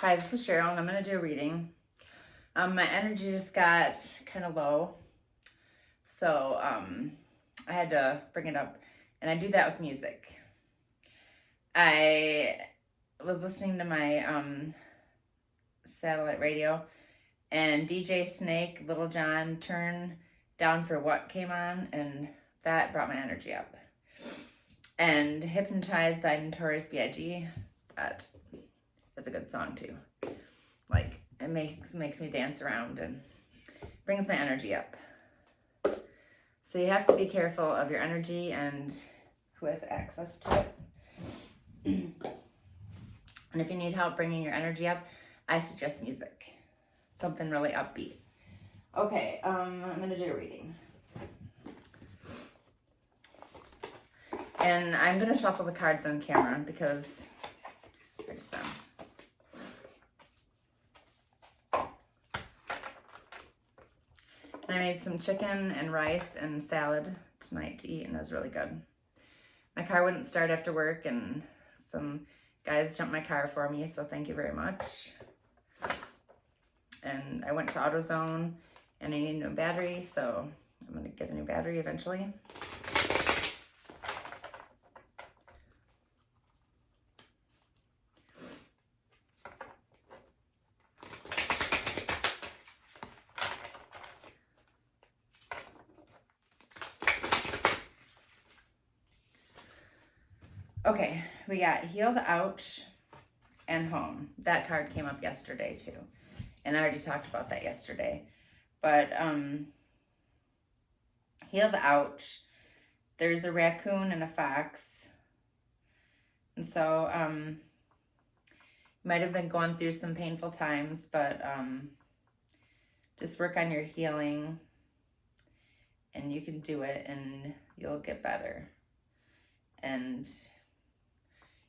Hi, this is Cheryl, and I'm going to do a reading. My energy just got kind of low, so I had to bring it up, and I do that with music. I was listening to my satellite radio, and DJ Snake, Little John, Turn Down for What came on, and that brought my energy up. And Hypnotized by Notorious B.I.G., that is a good song too. Like, it makes me dance around and brings my energy up. So you have to be careful of your energy and who has access to it. And if you need help bringing your energy up, I suggest music. Something really upbeat. Okay, I'm going to do a reading. And I'm going to shuffle the cards on camera because they're just done. And I made some chicken and rice and salad tonight to eat, and it was really good. My car wouldn't start after work, and some guys jumped my car for me, so thank you very much. And I went to AutoZone, and I need a new battery, so I'm going to get a new battery eventually. Okay, we got Heal the Ouch and Home. That card came up yesterday too. And I already talked about that yesterday. But Heal the Ouch, there's a raccoon and a fox. And so you might have been going through some painful times, but just work on your healing and you can do it and you'll get better. And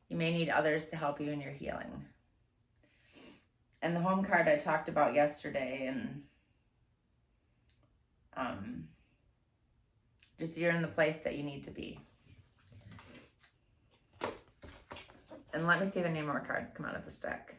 you may need others to help you in your healing. And the home card I talked about yesterday, and just you're in the place that you need to be. And let me see if any more cards come out of this deck.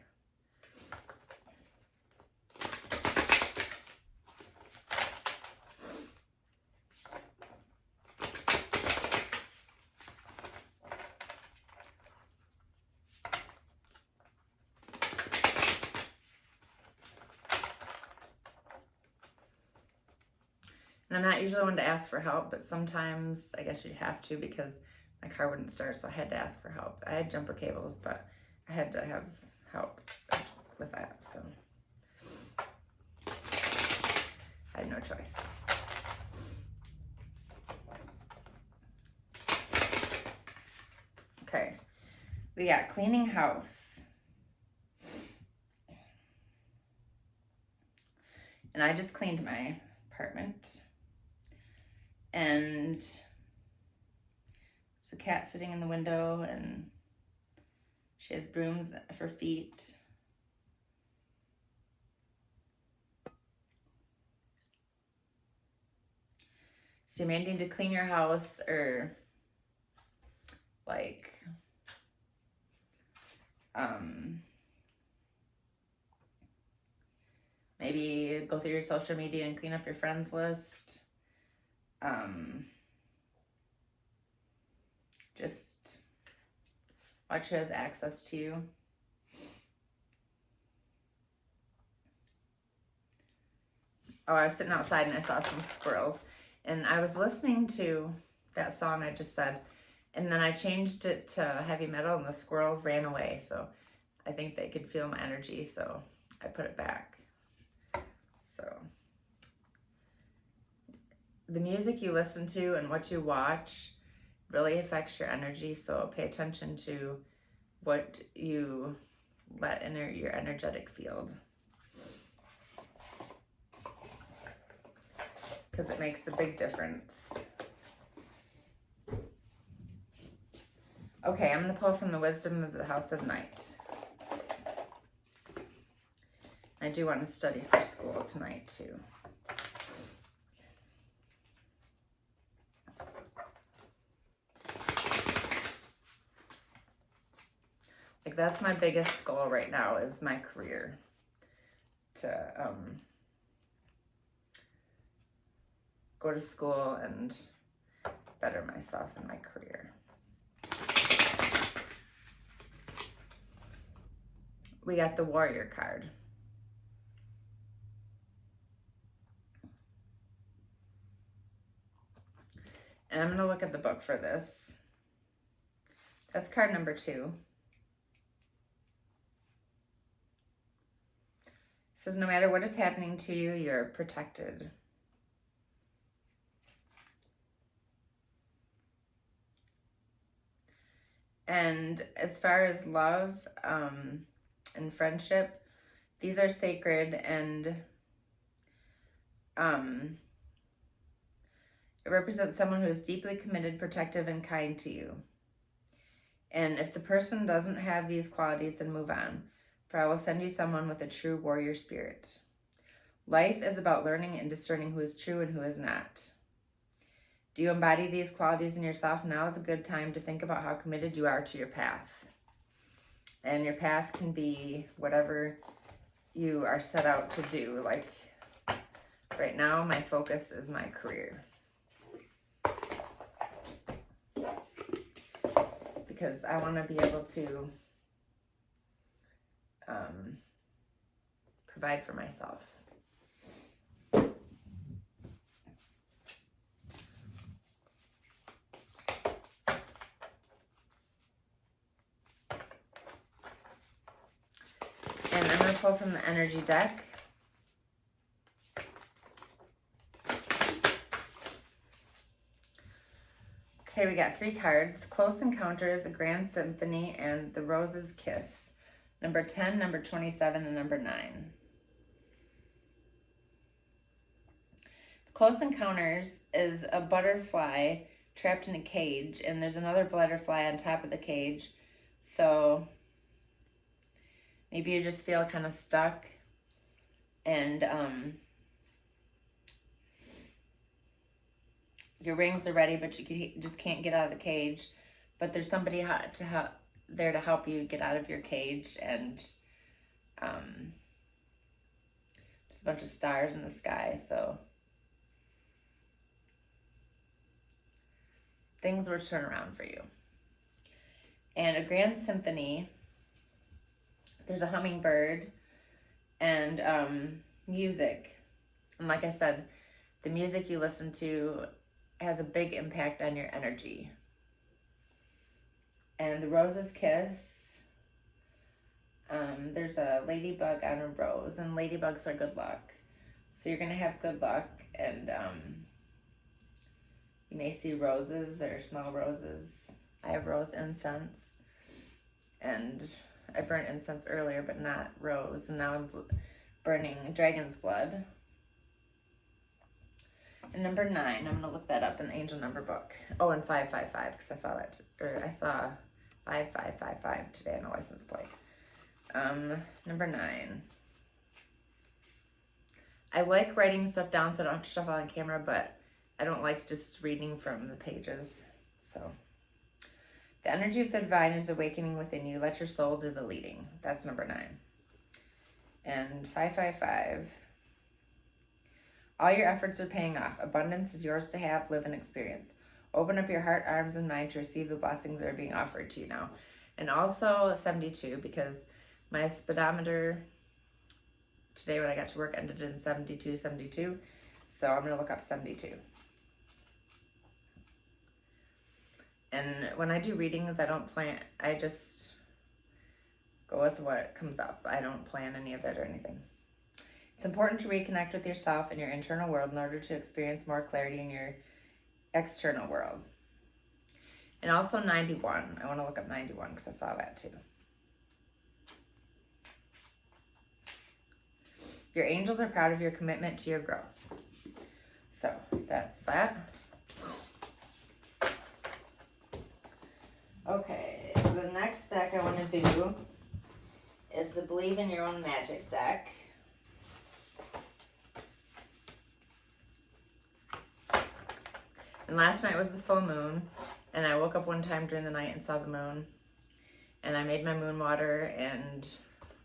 And I'm not usually one to ask for help, but sometimes I guess you have to because my car wouldn't start, so I had to ask for help. I had jumper cables, but I had to have help with that, so I had no choice. Okay, we got cleaning house. And I just cleaned my apartment. And there's a cat sitting in the window and she has brooms for feet. So you may need to clean your house or like maybe go through your social media and clean up your friends list. Just watch who has access to you. Oh, I was sitting outside and I saw some squirrels. And I was listening to that song I just said. And then I changed it to heavy metal and the squirrels ran away. So I think they could feel my energy. So I put it back. So the music you listen to and what you watch really affects your energy, so pay attention to what you let enter your energetic field, because it makes a big difference. Okay, I'm going to pull from the Wisdom of the House of Night. I do want to study for school tonight too. Like that's my biggest goal right now is my career. To go to school and better myself in my career. We got the Warrior card. And I'm going to look at the book for this. That's card number 2. It says, no matter what is happening to you, you're protected. And as far as love and friendship, these are sacred, and it represents someone who is deeply committed, protective, and kind to you. And if the person doesn't have these qualities, then move on, for I will send you someone with a true warrior spirit. Life is about learning and discerning who is true and who is not. Do you embody these qualities in yourself? Now is a good time to think about how committed you are to your path. And your path can be whatever you are set out to do. Like right now, my focus is my career. Because I want to be able to provide for myself. And I'm going to pull from the energy deck. Okay, we got 3 cards. Close Encounters, A Grand Symphony, and The Rose's Kiss. Number 10, number 27, and number 9. Close Encounters is a butterfly trapped in a cage, and there's another butterfly on top of the cage. So maybe you just feel kind of stuck, and your rings are ready, but you just can't get out of the cage. But there's somebody there to help you get out of your cage, and there's a bunch of stars in the sky, so things will turn around for you. And A Grand Symphony, there's a hummingbird and music. And like I said, the music you listen to has a big impact on your energy. And The Rose's Kiss, there's a ladybug on a rose, and ladybugs are good luck. So you're going to have good luck, and you may see roses or smell roses. I have rose incense, and I burnt incense earlier, but not rose, and now I'm burning dragon's blood. And number 9, I'm going to look that up in the angel number book. Oh, and 555, because I saw that, I saw 5555 today on a license plate. Number 9. I like writing stuff down so I don't have to shuffle on camera, but I don't like just reading from the pages. So, the energy of the divine is awakening within you. Let your soul do the leading. That's number 9. And 555. All your efforts are paying off. Abundance is yours to have, live, and experience. Open up your heart, arms, and mind to receive the blessings that are being offered to you now. And also 72, because my speedometer today when I got to work ended in 72. So I'm going to look up 72. And when I do readings, I don't plan, I just go with what comes up. I don't plan any of it or anything. It's important to reconnect with yourself and your internal world in order to experience more clarity in your external world. And also 91. I want to look up 91 because I saw that too. Your angels are proud of your commitment to your growth. So that's that. Okay, the next deck I want to do is the Believe in Your Own Magic deck. And last night was the full moon, and I woke up one time during the night and saw the moon. And I made my moon water and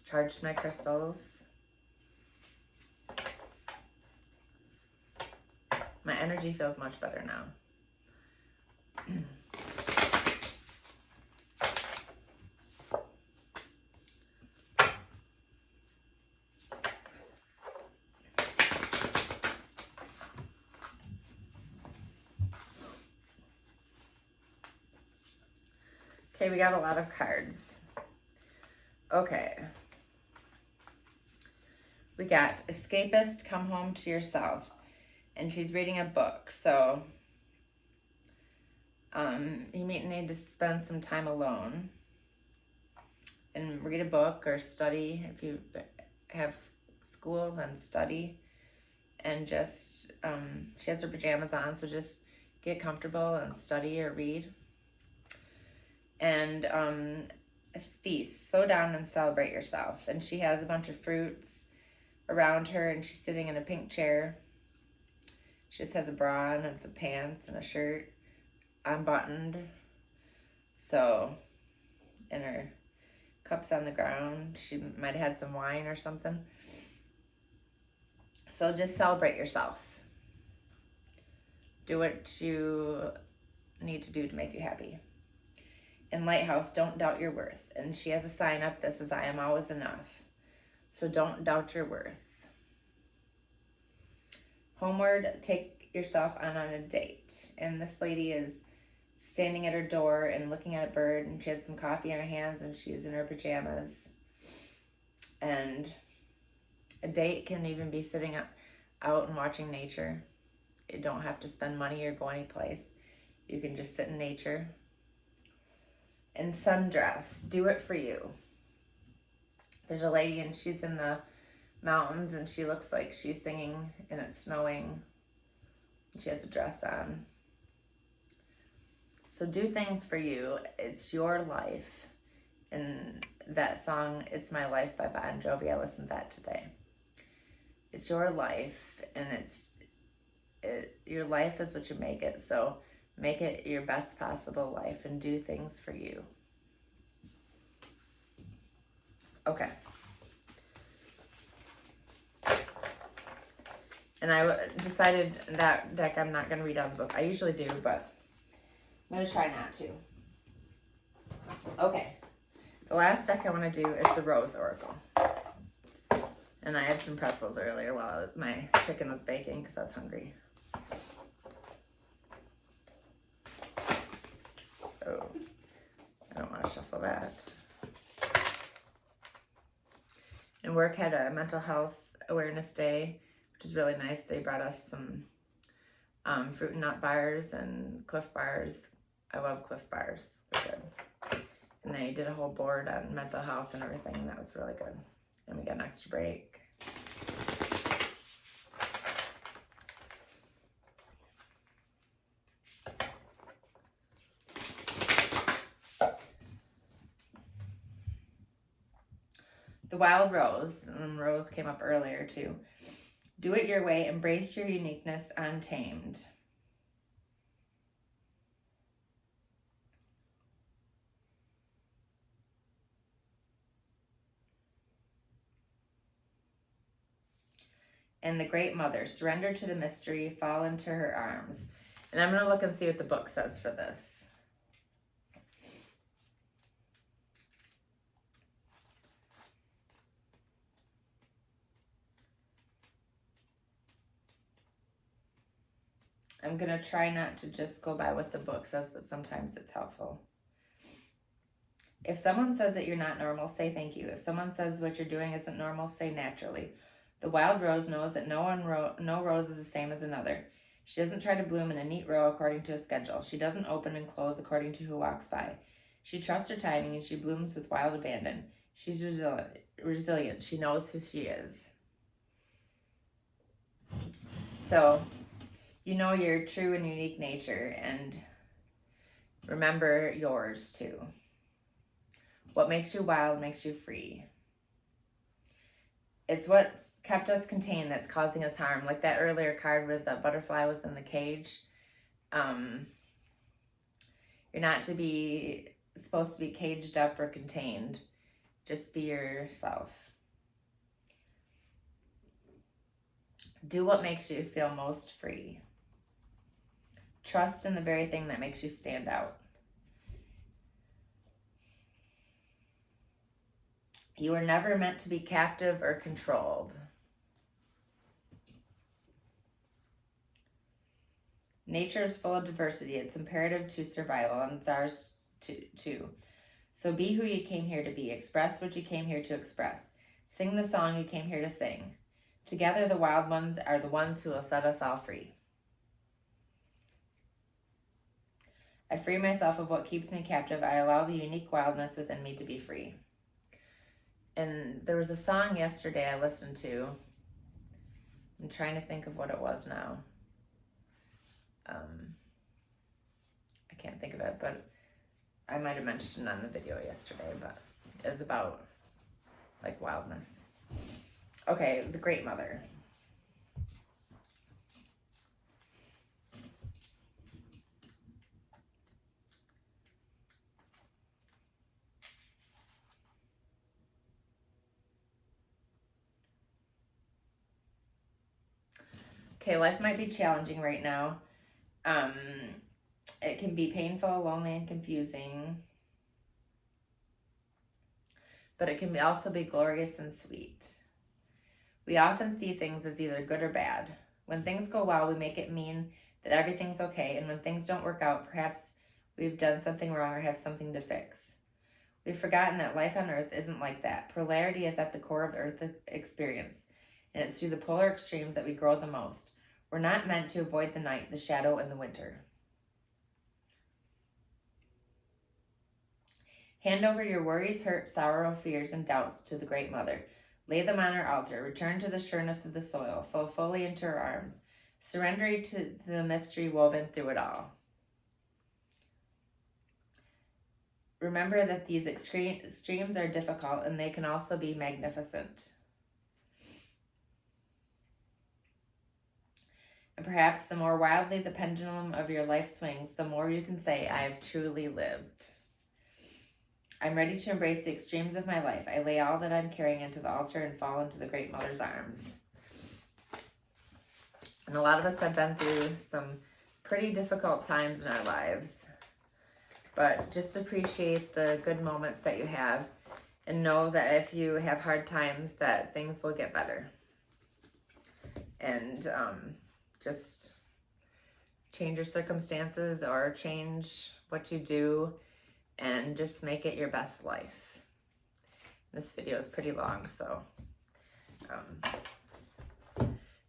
charged my crystals. My energy feels much better now. Okay, we got a lot of cards. Okay. We got Escapist, Come Home to Yourself. And she's reading a book, so you may need to spend some time alone and read a book or study. If you have school, then study. And just, she has her pajamas on, so just get comfortable and study or read. And feast, slow down and celebrate yourself. And she has a bunch of fruits around her, and she's sitting in a pink chair. She just has a bra on and some pants and a shirt unbuttoned. So, and her cup's on the ground. She might have had some wine or something. So just celebrate yourself. Do what you need to do to make you happy. In Lighthouse, don't doubt your worth. And she has a sign up that says, I am always enough. So don't doubt your worth. Homeward, take yourself on a date. And this lady is standing at her door and looking at a bird, and she has some coffee in her hands, and she's in her pajamas. And a date can even be sitting out and watching nature. You don't have to spend money or go anyplace. You can just sit in nature. And sundress, do it for you. There's a lady, and she's in the mountains, and she looks like she's singing, and it's snowing. She has a dress on. So do things for you. It's your life. And that song, It's My Life by Bon Jovi, I listened to that today. It's your life, and your life is what you make it. So make it your best possible life and do things for you. Okay. And I decided that deck I'm not going to read out of the book. I usually do, but I'm going to try not to. Okay. The last deck I want to do is the Rose Oracle. And I had some pretzels earlier while my chicken was baking because I was hungry. Oh, I don't want to shuffle that. And work had a mental health awareness day, which is really nice. They brought us some fruit and nut bars and Cliff bars. I love Cliff bars. They're good. And they did a whole board on mental health and everything, and that was really good. And we got an extra break. The Wild Rose, and Rose came up earlier too. Do it your way, embrace your uniqueness untamed. And the Great Mother, surrender to the mystery, fall into her arms. And I'm going to look and see what the book says for this. I'm going to try not to just go by what the book says, but sometimes it's helpful. If someone says that you're not normal, say thank you. If someone says what you're doing isn't normal, say naturally. The wild rose knows that no rose is the same as another. She doesn't try to bloom in a neat row according to a schedule. She doesn't open and close according to who walks by. She trusts her timing, and she blooms with wild abandon. She's resilient. She knows who she is. So, you know your true and unique nature, and remember yours too. What makes you wild makes you free. It's what's kept us contained that's causing us harm. Like that earlier card where the butterfly was in the cage. You're not to be supposed to be caged up or contained. Just be yourself. Do what makes you feel most free. Trust in the very thing that makes you stand out. You were never meant to be captive or controlled. Nature is full of diversity. It's imperative to survival, and it's ours too. So be who you came here to be. Express what you came here to express. Sing the song you came here to sing. Together, the wild ones are the ones who will set us all free. I free myself of what keeps me captive. I allow the unique wildness within me to be free. And there was a song yesterday I listened to. I'm trying to think of what it was now. I can't think of it, but I might have mentioned it on the video yesterday, but it was about like wildness. Okay, The Great Mother. Okay, life might be challenging right now. It can be painful, lonely, and confusing. But it can also be glorious and sweet. We often see things as either good or bad. When things go well, we make it mean that everything's okay. And when things don't work out, perhaps we've done something wrong or have something to fix. We've forgotten that life on Earth isn't like that. Polarity is at the core of Earth experience. And it's through the polar extremes that we grow the most. We're not meant to avoid the night, the shadow, and the winter. Hand over your worries, hurt, sorrow, fears, and doubts to the Great Mother. Lay them on her altar. Return to the sureness of the soil. Fall fully into her arms. Surrender to the mystery woven through it all. Remember that these extremes are difficult, and they can also be magnificent. And perhaps the more wildly the pendulum of your life swings, the more you can say, I have truly lived. I'm ready to embrace the extremes of my life. I lay all that I'm carrying into the altar and fall into the Great Mother's arms. And a lot of us have been through some pretty difficult times in our lives. But just appreciate the good moments that you have. And know that if you have hard times, that things will get better. And just change your circumstances or change what you do. And just make it your best life. This video is pretty long, so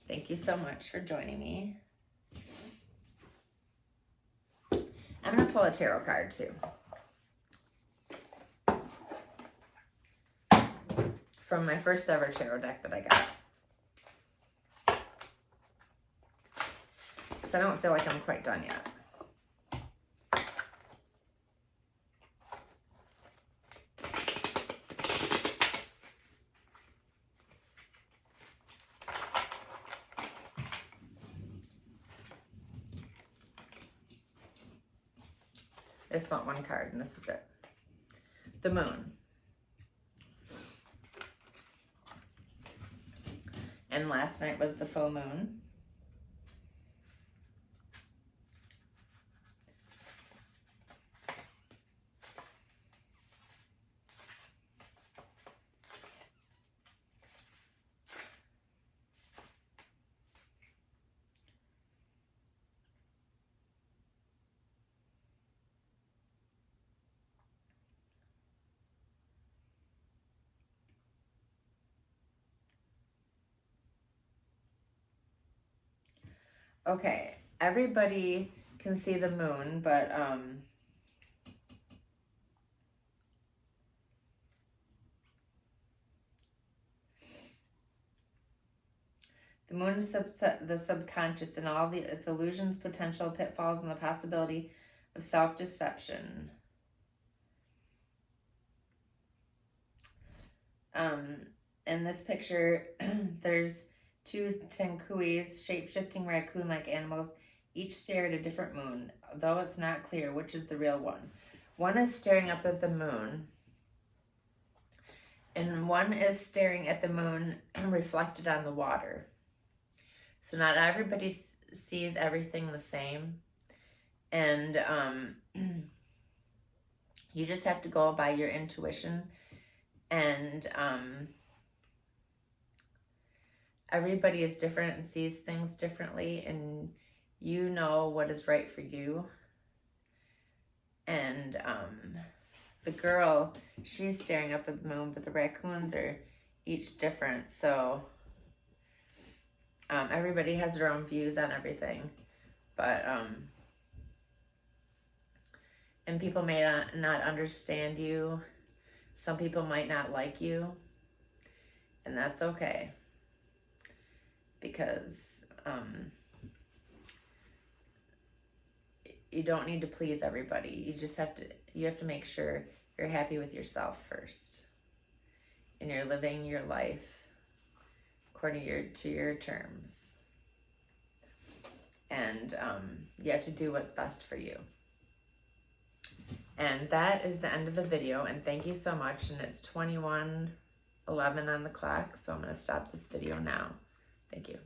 thank you so much for joining me. I'm going to pull a tarot card too. From my first ever tarot deck that I got. Because I don't feel like I'm quite done yet. I just want one card, and this is it. The Moon. And last night was the full moon. Okay, everybody can see the moon, but the moon is the subconscious and all its illusions, potential, pitfalls, and the possibility of self-deception. In this picture, there's two tenkuis, shape-shifting raccoon-like animals, each stare at a different moon, though it's not clear which is the real one. One is staring up at the moon, and one is staring at the moon and reflected on the water. So not everybody sees everything the same, and you just have to go by your intuition, and everybody is different and sees things differently, and you know what is right for you. And the girl, she's staring up at the moon, but the raccoons are each different. So everybody has their own views on everything. But, and people may not understand you. Some people might not like you. And that's okay. Because you don't need to please everybody. You have to make sure you're happy with yourself first, and you're living your life according to your terms, and you have to do what's best for you. And that is the end of the video, and thank you so much. And it's 21:11 on the clock, so I'm going to stop this video now. Thank you.